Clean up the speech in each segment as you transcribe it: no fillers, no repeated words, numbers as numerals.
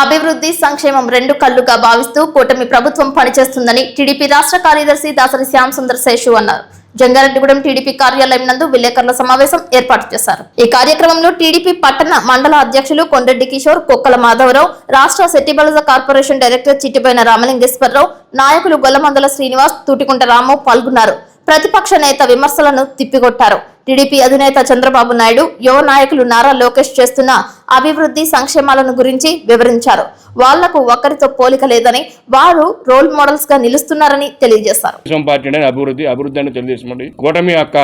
అభివృద్ధి సంక్షేమం రెండు కళ్లుగా భావిస్తూ కూటమి ప్రభుత్వం పనిచేస్తుందని టీడీపీ రాష్ట్ర కార్యదర్శి దాసరి శ్యామ్ సుందర్ శేషు అన్నారు. జంగారెడ్డిగూడెం టీడీపీ కార్యాలయం నందు విలేకరుల సమావేశం ఏర్పాటు చేశారు. ఈ కార్యక్రమంలో టీడీపీ పట్టణ మండల అధ్యక్షులు కొండరెడ్డి కిషోర్, కుక్కల మాధవరావు, రాష్ట్ర సెట్టిబలజ కార్పొరేషన్ డైరెక్టర్ చిట్టిపోయిన రామలింగేశ్వరరావు, నాయకులు గొల్లమందల శ్రీనివాస్, తూటికుంట రాము పాల్గొన్నారు. ప్రతిపక్ష నేత విమర్శలను తిప్పికొట్టారు. టీడీపీ అధినేత చంద్రబాబు నాయుడు, యువ నాయకులు నారా లోకేష్ చేస్తున్న అభివృద్ధి సంక్షేమాలను గురించి వివరించారు. వాళ్లకు ఒక్కరితో పోలిక లేదని, వారు రోల్ మోడల్స్ గా నిలుస్తున్నారని తెలియజేశారు. అభివృద్ధి అని తెలియజేసి కూటమి యొక్క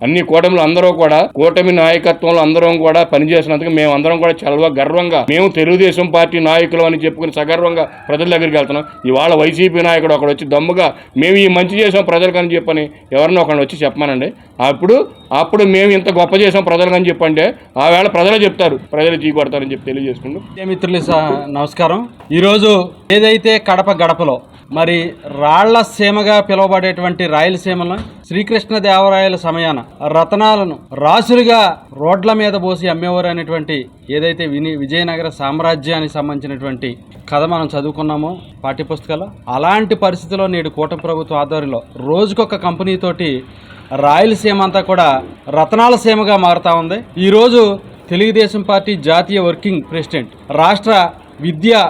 అన్ని కూటమిలు అందరూ కూడా కూటమి నాయకత్వంలో అందరం కూడా పనిచేసినందుకు మేము అందరం కూడా చాలా గర్వంగా మేము తెలుగుదేశం పార్టీ నాయకులు అని చెప్పుకుని సగర్వంగా ప్రజల దగ్గరికి వెళ్తున్నాం. ఇవాళ వైసీపీ నాయకుడు ఒకడు వచ్చి దమ్ముగా మేము ఈ మంచి చేసాం ప్రజలకని చెప్పని ఎవరినో ఒకరిని వచ్చి చెప్పమానండి. అప్పుడు మేము ఇంత గొప్ప చేసాం ప్రజలకని చెప్పండి, ఆ వేళ ప్రజలే చెప్తారు, ప్రజలు చీ కొడతారని చెప్పి తెలియజేసుకుంటూ. మిత్రులు నమస్కారం. ఈరోజు ఏదైతే కడప గడపలో మరి రాళ్ల సీమగా పిలువబడేటువంటి రాయలసీమలో శ్రీకృష్ణదేవరాయల సమయాన రతనాలను రాసులుగా రోడ్ల మీద పోసి అమ్మేవారు అనేటువంటి ఏదైతే విజయనగర సామ్రాజ్యానికి సంబంధించినటువంటి కథ మనం చదువుకున్నామో పాఠ్యపుస్తకాలు, అలాంటి పరిస్థితిలో నేడు కూటమి ప్రభుత్వ ఆధ్వర్యంలో రోజుకొక కంపెనీతోటి రాయలసీమ అంతా కూడా రతనాల సీమగా మారుతా ఉంది. ఈరోజు తెలుగుదేశం పార్టీ జాతీయ వర్కింగ్ ప్రెసిడెంట్, రాష్ట్ర విద్యా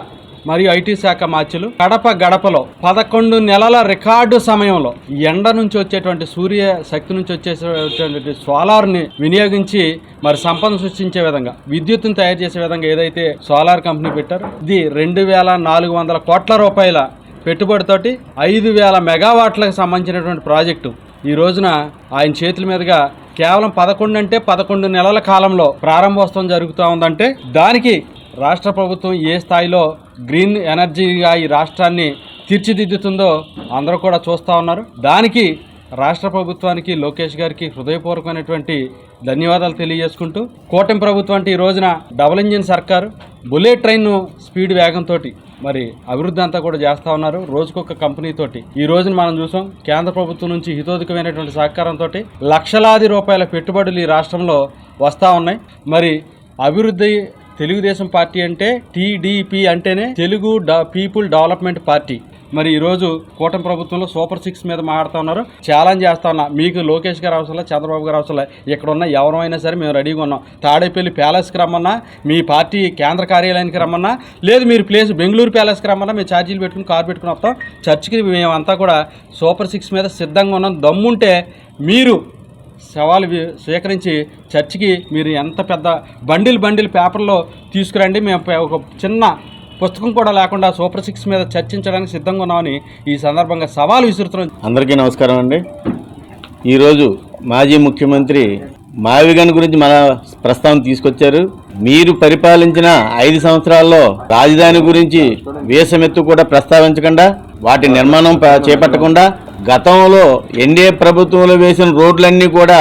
మరియు ఐటీ శాఖ మార్చులు కడప గడపలో 11 నెలల రికార్డు సమయంలో ఎండ నుంచి వచ్చేటువంటి సూర్య శక్తి నుంచి వచ్చేటువంటి సోలార్ని వినియోగించి మరి సంపద సృష్టించే విధంగా విద్యుత్తును తయారు చేసే విధంగా ఏదైతే సోలార్ కంపెనీ పెట్టారో ఇది 2400 కోట్ల రూపాయల పెట్టుబడితోటి 5000 మెగావాట్లకు సంబంధించినటువంటి ప్రాజెక్టు ఈ రోజున ఆయన చేతుల మీదుగా కేవలం 11 నెలల కాలంలో ప్రారంభోత్సవం జరుగుతూ ఉందంటే దానికి రాష్ట్ర ప్రభుత్వం ఏ స్థాయిలో గ్రీన్ ఎనర్జీగా ఈ రాష్ట్రాన్ని తీర్చిదిద్దుతుందో అందరూ కూడా చూస్తూ ఉన్నారు. దానికి రాష్ట్ర ప్రభుత్వానికి, లోకేష్ గారికి హృదయపూర్వకమైనటువంటి ధన్యవాదాలు తెలియజేసుకుంటూ, కూటమి ప్రభుత్వం అంటే ఈ రోజున డబుల్ ఇంజిన్ సర్కారు, బుల్లెట్ ట్రైన్ స్పీడ్ వేగంతో మరి అభివృద్ధి అంతా కూడా చేస్తూ ఉన్నారు. రోజుకొక కంపెనీతోటి ఈ రోజున మనం చూసాం కేంద్ర ప్రభుత్వం నుంచి హితోధికమైనటువంటి సహకారంతో లక్షలాది రూపాయల పెట్టుబడులు ఈ రాష్ట్రంలో వస్తూ ఉన్నాయి. మరి అభివృద్ధి తెలుగుదేశం పార్టీ అంటే టీడీపీ అంటేనే తెలుగు పీపుల్ డెవలప్మెంట్ పార్టీ. మరి ఈరోజు కూటమి ప్రభుత్వంలో సూపర్ 6 మీద మాట్లాడుతూ ఉన్నారు. ఛాలెంజ్ చేస్తా ఉన్నా, మీకు లోకేష్ గారు అవసరం, చంద్రబాబు గారు అవసరం, ఇక్కడ ఉన్న ఎవరైనా సరే మేము రెడీగా ఉన్నాం. తాడేపల్లి ప్యాలెస్కి రమ్మన్నా, మీ పార్టీ కేంద్ర కార్యాలయానికి రమ్మన్నా, లేదు మీరు బెంగళూరు ప్యాలెస్కి రమ్మన్నా, మేము ఛార్జీలు పెట్టుకుని కారు పెట్టుకుని వస్తాం. చర్చికి మేమంతా కూడా సూపర్ 6 మీద సిద్ధంగా ఉన్నాం. దమ్ముంటే మీరు సవాలు స్వీకరించి చర్చికి మీరు ఎంత పెద్ద బండిల్ పేపర్లో తీసుకురండి, మేము ఒక చిన్న పుస్తకం కూడా లేకుండా సూపర్ 6 మీద చర్చించడానికి సిద్ధంగా ఉన్నామని ఈ సందర్భంగా సవాలు విసురుతున్నాం. అందరికీ నమస్కారం అండి. ఈరోజు మాజీ ముఖ్యమంత్రి మావిగన్ గురించి మన ప్రస్తావన తీసుకొచ్చారు. మీరు పరిపాలించిన 5 సంవత్సరాల్లో రాజధాని గురించి వేసమెత్తు కూడా ప్రస్తావించకుండా, వాటి నిర్మాణం చేపట్టకుండా, గతంలో ఎన్డీఏ ప్రభుత్వంలో వేసిన రోడ్లన్నీ కూడా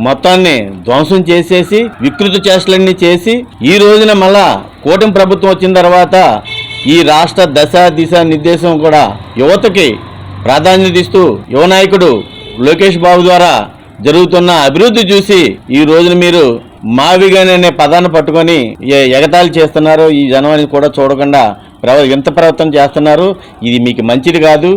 మొత్తాన్ని ధ్వంసం చేసేసి వికృత చేష్టలన్నీ చేసి ఈ రోజున మళ్ళా కూటమి ప్రభుత్వం వచ్చిన తర్వాత ఈ రాష్ట్ర దిశ నిర్దేశం కూడా యువతకి ప్రాధాన్యత ఇస్తూ యువ నాయకుడు లోకేష్ బాబు ద్వారా జరుగుతున్న అభివృద్ధి చూసి ఈ రోజున మీరు మావిగాని అనే పదాన్ని పట్టుకొని ఎగతాళి చేస్తున్నారు. ఈ జనవాణి కూడా చూడకుండా ఇంత ప్రవర్తన చేస్తున్నారు. ఇది మీకు మంచిది కాదు.